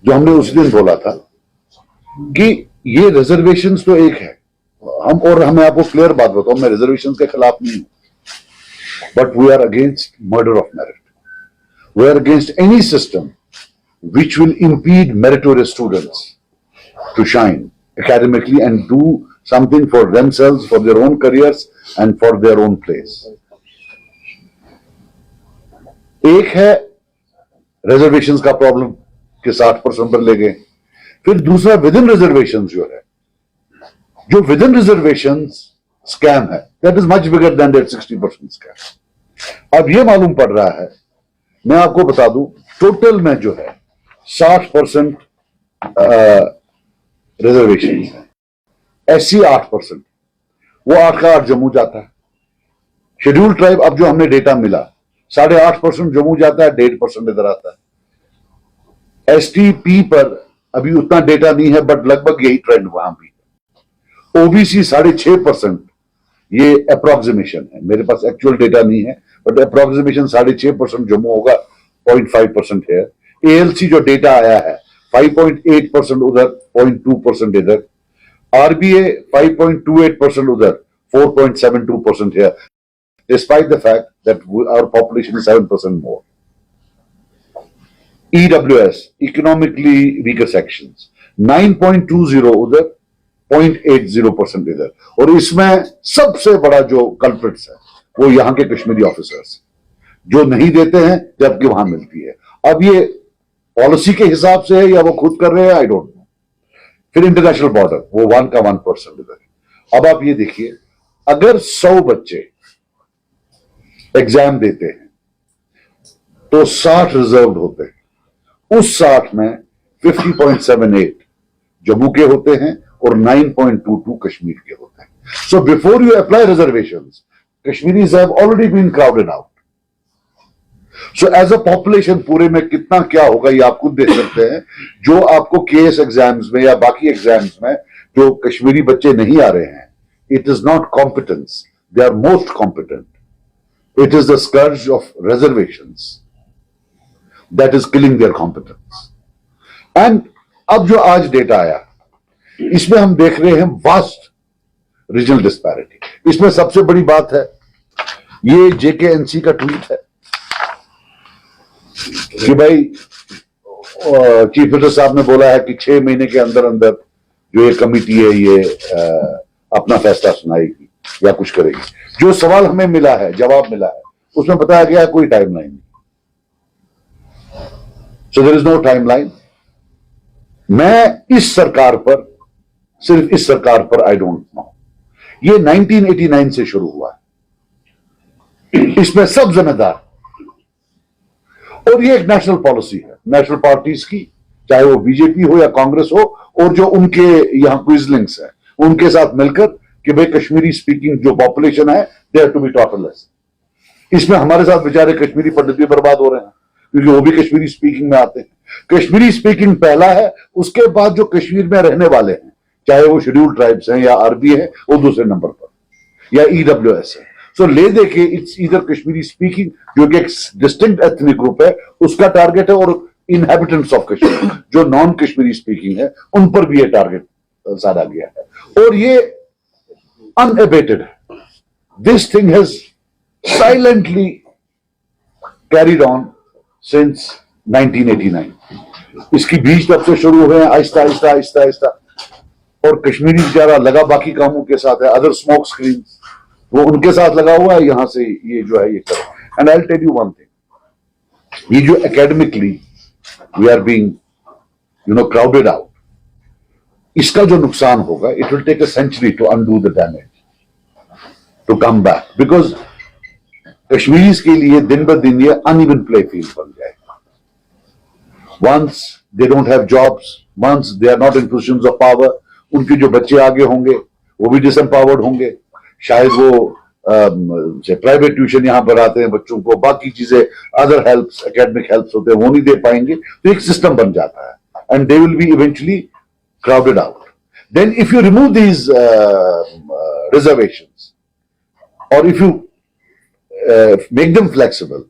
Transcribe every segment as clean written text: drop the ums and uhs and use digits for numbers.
जो हमने उस दिन बोला था कि ये रिजर्वेशंस तो एक है, हमें आपको क्लियर बात बताऊं, मैं रिजर्वेशंस के खिलाफ नहीं हूं, but we are against murder of merit. We are against any system which will impede meritorious students to shine academically and do something for themselves, for their own careers and for their own place. एक है reservations का problem कि 60% पर ले गए. फिर दूसरा with in reservations जो है, जो विद इन रिजर्वेशंस स्कैम है, that is much bigger than that 60% scam. अब ये मालूम पड़ रहा है, मैं आपको बता दूं, टोटल में जो है 60% रिजर्वेशन है, SC 8%, वो 8 का 8 जम्मू जाता है. शेड्यूल ट्राइब, अब जो हमने डेटा मिला, 8.5% जम्मू जाता है, 1.5% इधर आता है. STP पर अभी उतना डेटा नहीं है, बट लगभग यही ट्रेंड वहां भी है. OBC 6.5%, ये अप्रोक्सीमेशन है, मेरे पास एक्चुअल डेटा नहीं है, बट अप्रोक्सीमेशन 6.5% जम्मू होगा, 0.5% है. ALC जो डेटा आया है 5.8% उधर, 0.2% इधर. RBA 5.28% उधर, 4.72% here, despite the fact that our population is 7% more. EWS, economically weaker sections, 9.20 उधर, 0.80% इधर. और इसमें सबसे बड़ा जो कल्प्रिट्स है वो यहां के कश्मीरी ऑफिसर्स, जो नहीं देते हैं जबकि वहां मिलती है. अब ये पॉलिसी के हिसाब से है या वो खुद कर रहे हैं, आई डोंट नो. फिर इंटरनेशनल बॉर्डर, वो 1 का 1% इधर. अब आप ये देखिए, अगर 100 बच्चे एग्जाम देते हैं तो 60 रिजर्व होते हैं. उस 60 में 50.78 जम्मू के होते हैं और 9.22 कश्मीर के होते हैं. So before you apply reservations, Kashmiris have already been crowded out. So as a population पूरे में कितना क्या होगा ये आप खुद देख सकते हैं. जो आपको केएस एग्जाम्स में या बाकी एग्जाम्स में जो कश्मीरी बच्चे नहीं आ रहे हैं, it is not competence, they are most competent. It is the scourge of reservations that is killing their competence. And अब जो आज डेटा आया, इसमें हम देख रहे हैं वास्ट रीजनल डिस्पैरिटी. इसमें सबसे बड़ी बात है, ये JKNC का ट्वीट है कि भाई चीफ मिनिस्टर साहब ने बोला है कि 6 महीने के अंदर अंदर जो ये कमिटी है ये अपना फैसला सुनाएगी या कुछ करेगी. जो सवाल हमें मिला है, जवाब मिला है, उसमें बताया गया है कोई टाइमलाइन नहीं. So there is no timeline. मैं इस सरकार पर, सिर्फ इस सरकार पर आई डोंट नो, ये 1989 से शुरू हुआ है, इसमें सब जिम्मेदार. और ये एक नेशनल पॉलिसी है नेशनल पार्टीज की, चाहे वो बीजेपी हो या कांग्रेस हो, और जो उनके यहां क्विजलिंग्स है उनके साथ मिलकर कि भाई कश्मीरी स्पीकिंग जो पॉपुलेशन है, they have to be taught less. इसमें हमारे साथ बेचारे कश्मीरी पंडित भी बर्बाद हो रहे हैं क्योंकि वो भी कश्मीरी स्पीकिंग में आते हैं. कश्मीरी स्पीकिंग पहला है, उसके बाद जो कश्मीर में रहने वाले हैं, चाहे वो शेड्यूल ट्राइब्स हैं या आरबी है, वो दूसरे नंबर पर, या EWS है. सो ले देखे इट्स इधर कश्मीरी स्पीकिंग जो कि एक डिस्टिंक्ट एथनिक ग्रुप है, उसका टारगेट है, और इनहेबिटेंट्स ऑफ कश्मीर जो नॉन कश्मीरी स्पीकिंग है, उन पर भी ये टारगेट साधा गया है. और ये अनएबेटेड है. This thing has silently carried on since 1989. इसकी बीज तब से शुरू हुए हैं, आहिस्ता आहिस्ता आहिस्ता आहिस्ता. और कश्मीरी बेचारा लगा बाकी कामों के साथ है, अदर स्मोक स्क्रीन वो उनके साथ लगा हुआ है, यहां से ये जो है ये करो. And I will tell you one thing, ये जो academically we are being crowded out, इसका जो नुकसान होगा, it will take a century to undo the damage, to come back. Because Kashmiris के लिए दिन ब दिन ये अनइवन प्ले फील्ड बन जाएगा. Once they don't have jobs, once they are not in positions of power, उनके जो बच्चे आगे होंगे वो भी डिसएम्पावर्ड होंगे. शायद वो प्राइवेट ट्यूशन यहां पर आते हैं बच्चों को, बाकी चीजें, अदर हेल्प्स, एकेडमिक हेल्प्स होते हैं, वो नहीं दे पाएंगे. तो एक सिस्टम बन जाता है, and they will be eventually crowded out. Then if you remove these reservations, or if you make them flexible,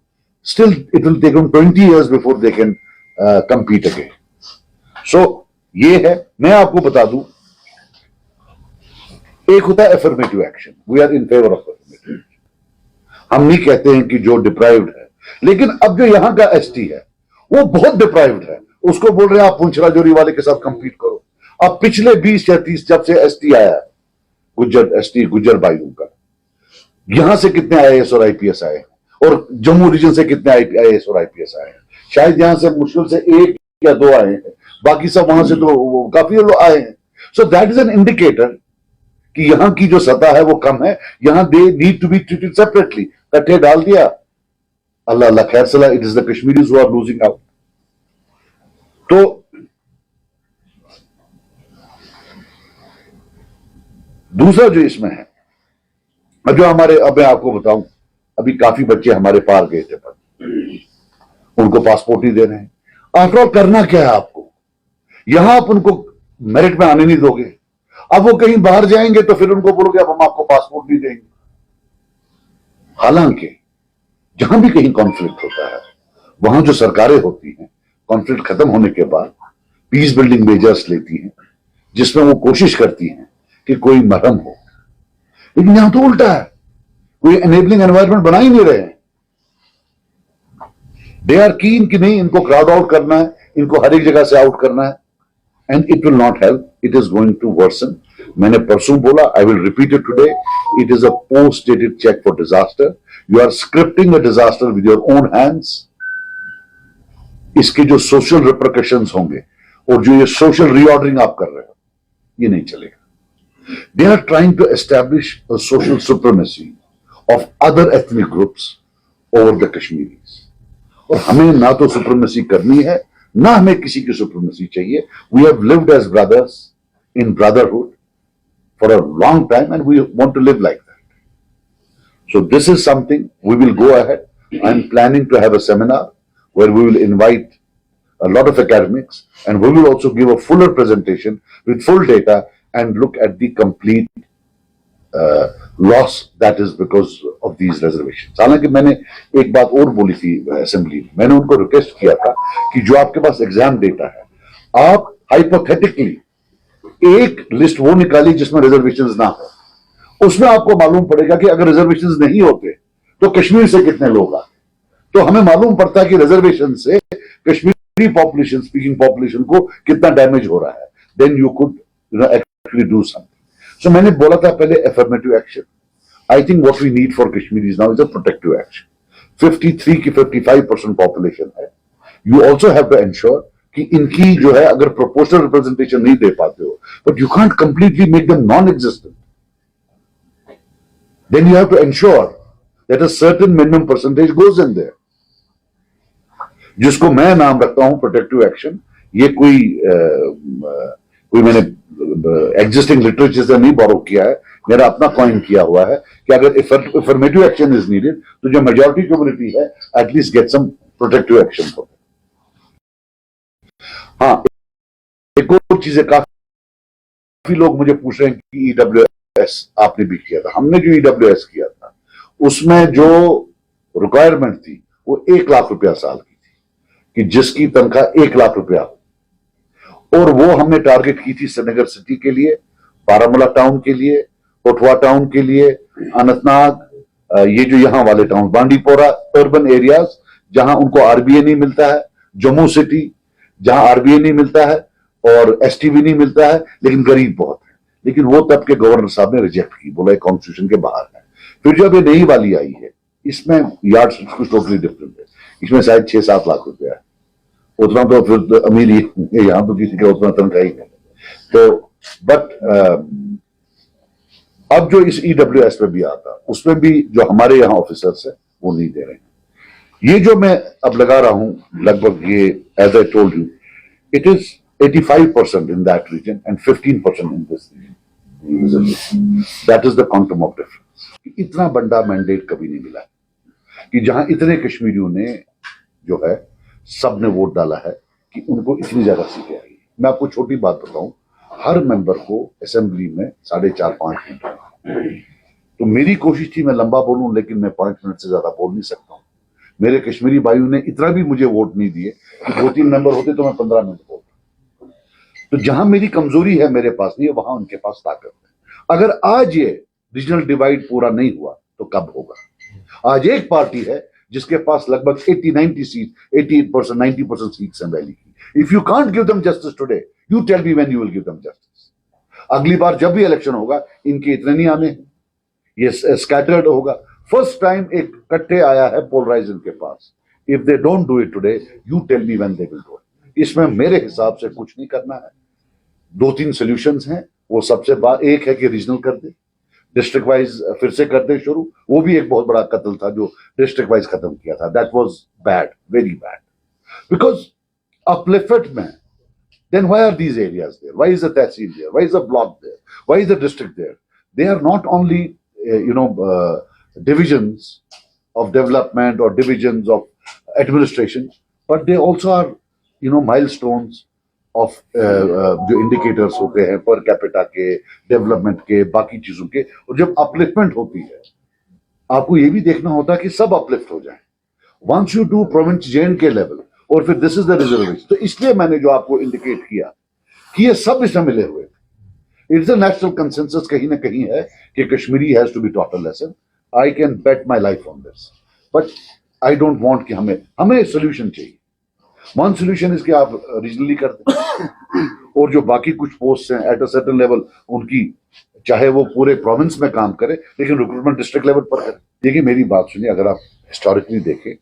still it will take them 20 years before they can compete again. So ये है। मैं आपको बता दूं, एक होता है affirmative action, we are in favour of affirmative. हम नहीं कहते हैं कि जो डिप्राइव्ड है, लेकिन अब जो यहां का एसटी है वो बहुत डिप्राइव्ड है, उसको बोल रहे हैं आप पुंछ राजौरी वाले के साथ कंपीट करो। अब पिछले 20 या 30 जब से एसटी आया, गुज्जर एसटी, गुज्जर भाइयों का, यहां से कितने आईएएस और आईपीएस आए हैं, और जम्मू रीजन से कितने आईएएस और आईपीएस आए हैं? शायद यहां से मुश्किल से 1 या 2 आए हैं, बाकी सब वहां से तो काफी लोग आए हैं। So that is an indicator कि यहां की जो सतह है वो कम है, यहां they need to be treated separately. कट्ठे डाल दिया, अल्लाह अल्लाह खैर सला, it is the Kashmiris who are losing out. तो दूसरा जो इसमें है, अब जो हमारे, अब मैं आपको बताऊं, अभी काफी बच्चे हमारे पार गए थे, पर उनको पासपोर्ट नहीं दे रहे हैं। आफ्टर ऑल करना क्या है आपको? यहां आप उनको मेरिट में आने नहीं दोगे, अब वो कहीं बाहर जाएंगे तो फिर उनको बोलोगे अब हम आपको पासपोर्ट नहीं देंगे। हालांकि जहां भी कहीं कॉन्फ्लिक्ट होता है, वहां जो सरकारें होती हैं, कॉन्फ्लिक्ट खत्म होने के बाद पीस बिल्डिंग मेजर्स लेती हैं, जिसमें वो कोशिश करती हैं कि कोई मरहम हो। लेकिन यहां तो उल्टा है, कोई एनेबलिंग एनवायरनमेंट बना ही नहीं रहे हैं। दे आर कीन कि नहीं, इनको क्राउड आउट करना है, इनको हर एक जगह से आउट करना है, and it will not help, it is going to worsen. मैंने परसों बोला, I will repeat it today, it is a post dated cheque for disaster. You are scripting a disaster with your own hands. इसके जो social repercussions होंगे और जो ये social reordering आप कर रहे हो, ये नहीं चलेगा। They are trying to establish a social supremacy of other ethnic groups over the Kashmiris. और हमें ना तो सुप्रीमेसी करनी है, ना हमें किसी की सुप्रीमेसी चाहिए। We have lived as brothers in brotherhood for a long time and we want to live like that. So this is something we will go ahead. I'm planning to have a seminar where we will invite a lot of academics and we will also give a fuller presentation with full data and look at the complete loss that is because of these reservations. हालांकि मैंने एक बात और बोली थी assembly में, मैंने उनको रिक्वेस्ट किया था कि जो आपके पास एग्जाम डेटा है, आप हाइपोथेटिकली एक लिस्ट वो निकालिए जिसमें रिजर्वेशंस ना हो। उसमें आपको मालूम पड़ेगा कि अगर रिजर्वेशंस नहीं होते तो कश्मीर से कितने लोग आते, तो हमें मालूम पड़ता है कि रिजर्वेशन से कश्मीरी पॉपुलेशन, स्पीकिंग पॉपुलेशन को कितना डैमेज हो रहा है। Then you could do something. So मैंने बोला था पहले affirmative action. I think what we need for Kashmiris now is a protective action. 53 की 55% population है. You also have to ensure कि इनकी जो है, अगर proportional representation नहीं दे पाते हो, but you can't completely make them non-existent. Then you have to ensure that a certain minimum percentage goes in there. जिसको मैं नाम रखता हूं protective action. ये कोई मैंने एग्जिस्टिंग लिटरेचर से नहीं बोरो किया है, मेरा अपना कॉइन किया हुआ है कि अगर अफर्मेटिव एक्शन इज नीडेड तो जो मेजॉरिटी कम्युनिटी है at least get some protective action for. हाँ, एक और चीज है, काफी लोग मुझे पूछ रहे हैं कि ईडब्ल्यूएस आपने भी किया था। हमने जो ईडब्ल्यूएस किया था उसमें जो रिक्वायरमेंट थी वो 1 लाख रुपया साल की थी, कि जिसकी तनख्वाह 1 लाख रुपया हो, और वो हमने टारगेट की थी श्रीनगर सिटी के लिए, बारामूला टाउन के लिए, कोटवा टाउन के लिए, अनंतनाग, ये जो यहाँ वाले टाउन, बांडीपोरा, अर्बन एरियाज जहां उनको आरबीए नहीं मिलता है, जम्मू सिटी जहां आरबीए नहीं मिलता है और एसटीबी नहीं मिलता है, लेकिन गरीब बहुत है। लेकिन वो तब के गवर्नर साहब ने रिजेक्ट की, बोला कॉन्स्टिट्यूशन के बाहर है। फिर जब ये नई वाली आई है, इसमें यार्ड कुछ टोटली डिफरेंट है, इसमें शायद 6-7 लाख रुपया है। उतना तो फिर अमीर ही, यहां तो किसी का उतना तनख्वाह ही नहीं। तो बट अब जो इस ईडब्ल्यूएस पे भी आता, उसमें भी जो हमारे यहाँ ऑफिसर्स है वो नहीं दे रहे हैं। ये जो मैं अब लगा रहा हूं, लगभग ये, as I told you, it is 85% in that region and 15% in this region. That is the quantum of difference. इतना बड़ा मैंडेट कभी नहीं मिला कि जहां इतने कश्मीरियों ने जो है सब ने वोट डाला है कि उनको इतनी ज्यादा सीटें आई। मैं आपको छोटी बात बताऊं, हर मेंबर को असेंबली में 4.5-5 मिनट, तो मेरी कोशिश थी मैं लंबा बोलूं, लेकिन मैं 5 मिनट से ज्यादा बोल नहीं सकता हूं। मेरे कश्मीरी भाइयों ने इतना भी मुझे वोट नहीं दिए कि 2-3 मेंबर होते तो मैं 15 मिनट बोलता। तो जहां मेरी कमजोरी है मेरे पास नहीं है, वहां उनके पास ताकत है। अगर आज ये रीजनल डिवाइड पूरा नहीं हुआ तो कब होगा? आज एक पार्टी है जिसके पास लगभग 80-90 सीट, 88%, 90% सीट्स हैं वैली की। If you can't give them justice today, you tell me when you will give them justice. अगली बार जब भी इलेक्शन होगा, इनके इतने नहीं आने हैं, ये स्कैटर्ड होगा। फर्स्ट टाइम एक कट्टे आया है पोलराइजन के पास। If they don't do it today, you tell me when they will do it. इसमें मेरे हिसाब से कुछ नहीं करना है। 2-3 सॉल्यूशंस हैं। वो सबसे एक है कि रीजनल कर दे, डिस्ट्रिक्ट वाइज फिर से कर दे शुरू। वो भी एक बहुत बड़ा कत्ल था जो डिस्ट्रिक्ट वाइज खत्म किया था। That was bad, very bad, because uplift में then why are these areas there? Why is the tehsil there? Why is the block there? Why is the district there? They are not only divisions of development or divisions of administration, but they also are milestones of जो indicators होते हैं per capita के, development के, बाकी चीजों के। और जब upliftment होती है, आपको ये भी देखना होता है कि सब uplift हो जाए। Once you do province J&K level, और फिर दिस इज द रिजर्वेशन। तो इसलिए मैंने जो आपको इंडिकेट किया कि ये सब इसमें मिले हुए थे। इट्स अ नेशनल कंसेंसस कहीं ना कहीं है कि Kashmiri has to be taught a lesson. I can bet my life on this, but I don't want कि हमें सोल्यूशन चाहिए। वन सोल्यूशन इसके आप रीजनली कर दें, और जो बाकी कुछ पोस्ट हैं एट अ सर्टेन लेवल, उनकी चाहे वो पूरे प्रोविंस में काम करे, लेकिन रिक्रूटमेंट डिस्ट्रिक्ट लेवल पर करे। देखिए मेरी बात सुनिए, अगर आप हिस्टोरिकली देखें,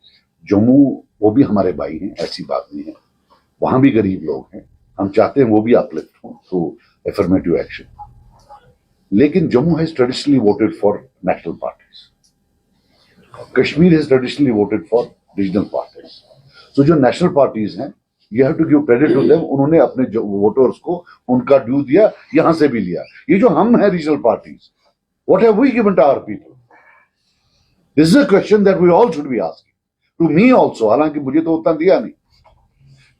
जम्मू वो भी हमारे भाई हैं, ऐसी बात नहीं है। वहां भी गरीब लोग हैं, हम चाहते हैं वो भी अपलिफ्ट हो थ्रू एफर्मेटिव एक्शन। लेकिन Jammu has traditionally voted for national parties, Kashmir has traditionally voted for regional parties. तो जो नेशनल पार्टीज हैं, you have to give credit to them. उन्होंने अपने वोटर्स को उनका ड्यू दिया, यहां से भी लिया। ये जो हम हैं regional parties, what have we given to our people? This is a question that we all should be asking to me also. हालांकि मुझे तो उतना दिया नहीं।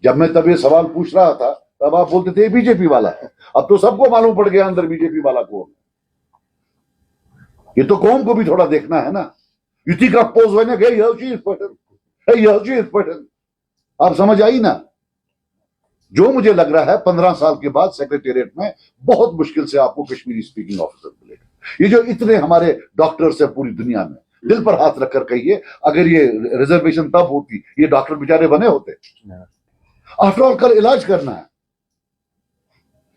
जब मैं तब ये सवाल पूछ रहा था, तब आप बोलते थे बीजेपी वाला है। अब तो सबको मालूम पड़ गया अंदर बीजेपी वाला कौन। ये तो कौम को भी थोड़ा देखना है ना। You think of pose when hey, Yelchi is person. Hey, Yelchi is person. आप समझ आई ना? जो मुझे लग रहा है 15 साल के बाद सेक्रेटेरिएट में बहुत मुश्किल से आपको कश्मीरी स्पीकिंग ऑफिसर मिलेगा। ये जो इतने हमारे डॉक्टर्स है पूरी दुनिया में, दिल पर हाथ रखकर कहिए, अगर ये रिजर्वेशन तब होती, ये डॉक्टर बेचारे बने होते? आफ्टर ऑल कल इलाज करना है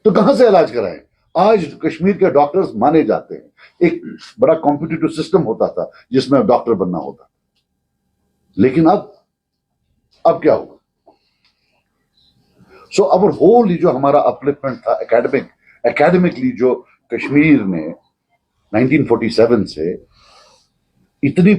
तो कहां से इलाज कराएं? आज कश्मीर के डॉक्टर्स माने जाते हैं। एक बड़ा कॉम्पिटिटिव सिस्टम होता था जिसमें डॉक्टर बनना होता, लेकिन अब क्या होगा? सो अवर होल जो हमारा अपलिफ्टमेंट था एकेडमिकली, जो कश्मीर ने 1947 से इतनी